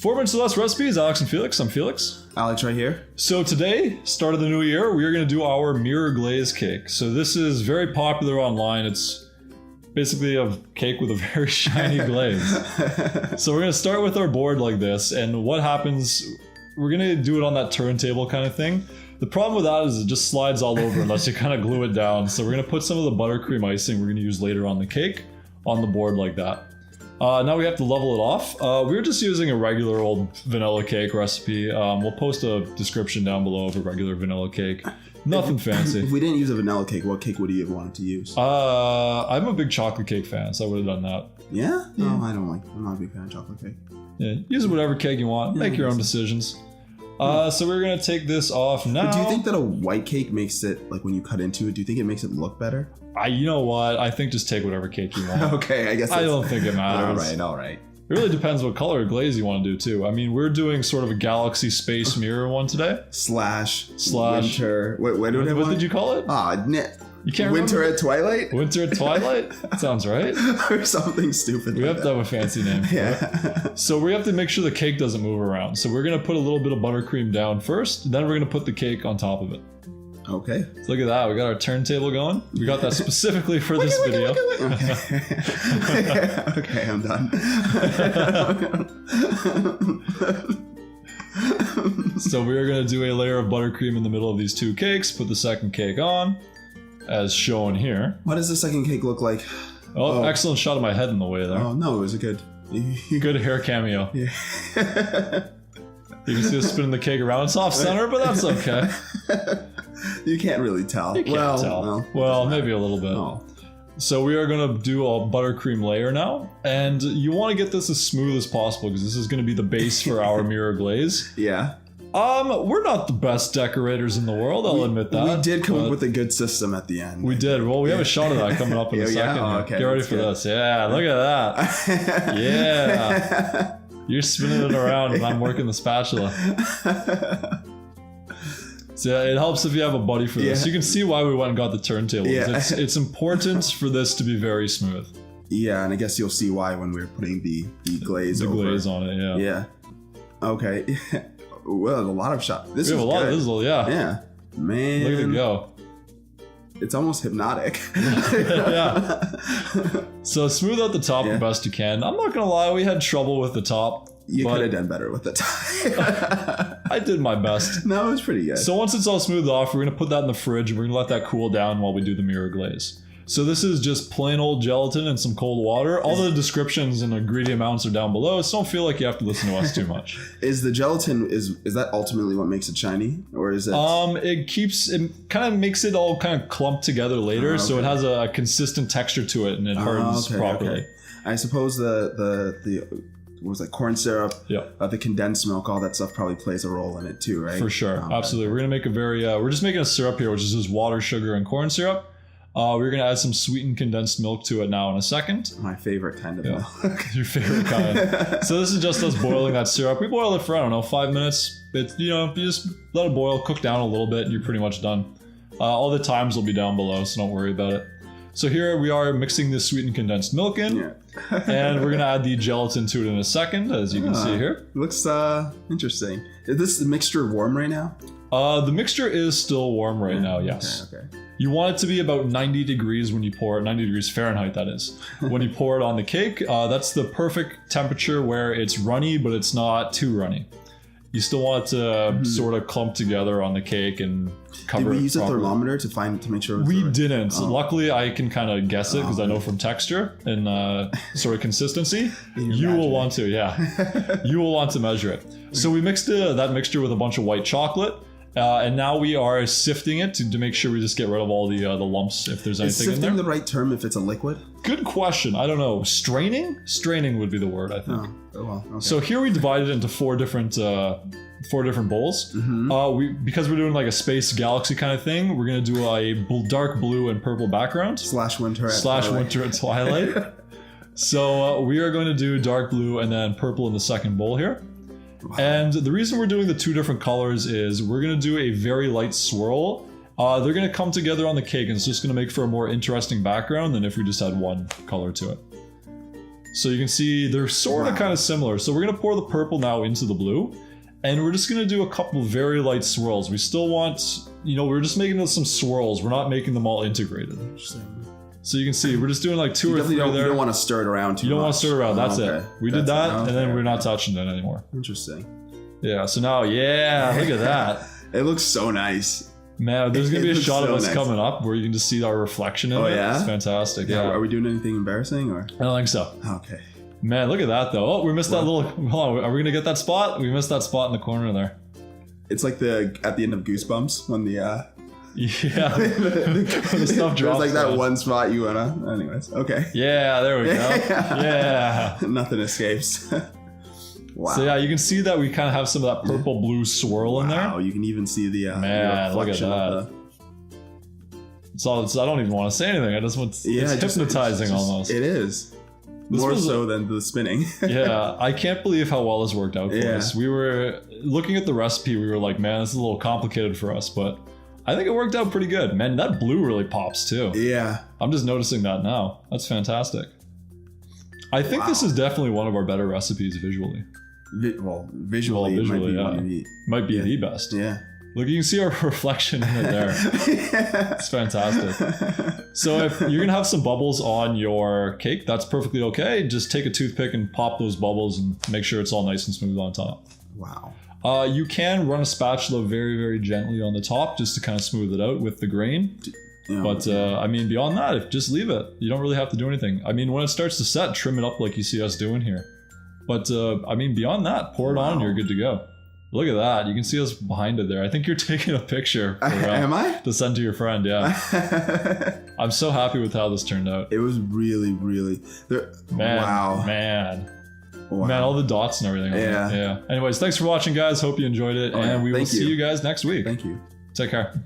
4 minutes or less recipes, Alex and Felix. I'm Felix. Alex right here. So today, start of the new year, we are going to do our Mirror Glaze cake. So this is very popular online. It's basically a cake with a very shiny glaze. So we're going to start with our board like this, and what happens, we're going to do it on that turntable kind of thing. The problem with that is it just slides all over unless you kind of glue it down. So we're going to put some of the buttercream icing we're going to use later on the cake on the board like that. Now we have to level it off. We were just using a regular old vanilla cake recipe. We'll post a description down below of a regular vanilla cake. Nothing fancy. If we didn't use a vanilla cake, what cake would you have wanted to use? I'm a big chocolate cake fan, so I would have done that. Yeah? No, I'm not a big fan of chocolate cake. Yeah, use whatever cake you want. Make your own decisions. So we're gonna take this off now. But do you think that a white cake makes it, like when you cut into it, do you think it makes it look better? You know what? I think just take whatever cake you want. Okay, I guess I don't think it matters. All right. It really depends what color glaze you want to do too. I mean, we're doing sort of a galaxy space mirror one today. Slash winter. What did you call it? You can't Winter remember? At Twilight? Winter at Twilight? Sounds right. Or something stupid. We have to have a fancy name for it. So we have to make sure the cake doesn't move around. So we're going to put a little bit of buttercream down first. Then we're going to put the cake on top of it. Okay. So look at that. We got our turntable going. We got that specifically for this video. Okay, I'm done. So we are going to do a layer of buttercream in the middle of these two cakes. Put the second cake on, as shown here. What does the second cake look like? Oh, excellent shot of my head in the way there. Oh, no, it was a good hair cameo. Yeah. You can see us spinning the cake around. It's off center, but that's okay. You can't really tell. You can't tell. Well, maybe a little bit. Oh. So we are going to do a buttercream layer now, and you want to get this as smooth as possible because this is going to be the base for our mirror glaze. Yeah. We're not the best decorators in the world, I'll admit that. We did come up with a good system at the end. We did. Well, we have a shot of that coming up in a second. Oh, okay. Get ready for this. Yeah, look at that. Yeah. You're spinning it around and I'm working the spatula. So yeah, it helps if you have a buddy for this. You can see why we went and got the turntable. Yeah. It's important for this to be very smooth. Yeah, and I guess you'll see why when we're putting the glaze over. The glaze on it, yeah. Yeah. Okay. Well, a lot of shots. We have a lot of this, yeah. Yeah. Man. Look at it go. It's almost hypnotic. Yeah. So smooth out the top the best you can. I'm not going to lie, we had trouble with the top. You could have done better with the top. I did my best. No, it was pretty good. So once it's all smoothed off, we're going to put that in the fridge and we're going to let that cool down while we do the mirror glaze. So this is just plain old gelatin and some cold water. All the descriptions and ingredient amounts are down below, so don't feel like you have to listen to us too much. Is the gelatin, is that ultimately what makes it shiny? Or is it... It kind of makes it all kind of clumped together later, so it has a consistent texture to it and it hardens properly. Okay. I suppose the what was that, corn syrup, the condensed milk, all that stuff probably plays a role in it too, right? For sure, absolutely. We're going to make we're just making a syrup here, which is just water, sugar, and corn syrup. We're going to add some sweetened condensed milk to it now in a second. My favorite kind of milk. Your favorite kind. So this is just us boiling that syrup. We boil it for, 5 minutes. It's, you just let it boil, cook down a little bit, and you're pretty much done. All the times will be down below, so don't worry about it. So here we are mixing the sweetened condensed milk in. Yeah. And we're going to add the gelatin to it in a second, as you can see here. Looks interesting. Is this the mixture warm right now? The mixture is still warm right now, yes. Okay. You want it to be about 90 degrees when you pour it, 90 degrees Fahrenheit, that is. When you pour it on the cake, that's the perfect temperature where it's runny, but it's not too runny. You still want it to sort of clump together on the cake and cover it. Did we use a thermometer to make sure it was We didn't. Luckily, I can kind of guess it because I know from texture and sort of consistency. You will want to, You will want to measure it. So we mixed that mixture with a bunch of white chocolate. And now we are sifting it to make sure we just get rid of all the lumps if there's anything in there. Is sifting the right term if it's a liquid? Good question. I don't know. Straining? Straining would be the word, I think. Oh well. Okay. So here we divided it into four different bowls. Because we're doing like a space galaxy kind of thing, we're going to do a dark blue and purple background. / winter at twilight. So we are going to do dark blue and then purple in the second bowl here. Wow. And the reason we're doing the two different colors is we're going to do a very light swirl. They're going to come together on the cake and it's just going to make for a more interesting background than if we just had one color to it. So you can see they're sort of kind of similar. So we're going to pour the purple now into the blue. And we're just going to do a couple very light swirls. We still want, we're just making some swirls. We're not making them all integrated. Interesting. So you can see we're just doing like two or three there. You don't want to stir it around too much. You don't want to stir it around. That's it. We did that, and then we're not touching it anymore. Interesting. Yeah, so now, look at that. It looks so nice. Man, there's going to be a shot of us coming up where you can just see our reflection in it. Oh, yeah? It's fantastic. Yeah. Are we doing anything embarrassing? Or I don't think so. Okay. Man, look at that, though. Oh, we missed that little... Hold on, are we going to get that spot? We missed that spot in the corner there. It's like at the end of Goosebumps when the... Yeah. The stuff drops. There's like that one spot you want to... Anyways, okay. Yeah, there we go. Yeah. Nothing escapes. Wow. So yeah, you can see that we kind of have some of that purple blue swirl in there. Wow, you can even see the man, look at that. I don't even want to say anything. I just want it's hypnotizing almost. It is. More so than the spinning. Yeah, I can't believe how well this worked out for us. We were looking at the recipe, we were like, man, this is a little complicated for us, but I think it worked out pretty good. Man, that blue really pops too. Yeah. I'm just noticing that now. That's fantastic. I think this is definitely one of our better recipes visually. Visually might be the best. Yeah. Look, you can see our reflection in it there. It's fantastic. So if you're gonna have some bubbles on your cake, that's perfectly okay. Just take a toothpick and pop those bubbles and make sure it's all nice and smooth on top. Wow. You can run a spatula very, very gently on the top just to kind of smooth it out with the grain. But I mean, beyond that, just leave it. You don't really have to do anything. I mean, when it starts to set, trim it up like you see us doing here. But I mean, beyond that, pour it on and you're good to go. Look at that. You can see us behind it there. I think you're taking a picture for, am I? To send to your friend, yeah. I'm so happy with how this turned out. It was really, really... Man, all the dots and everything. Yeah. Anyways, thanks for watching, guys. Hope you enjoyed it. And we will see you guys next week. Thank you. Take care.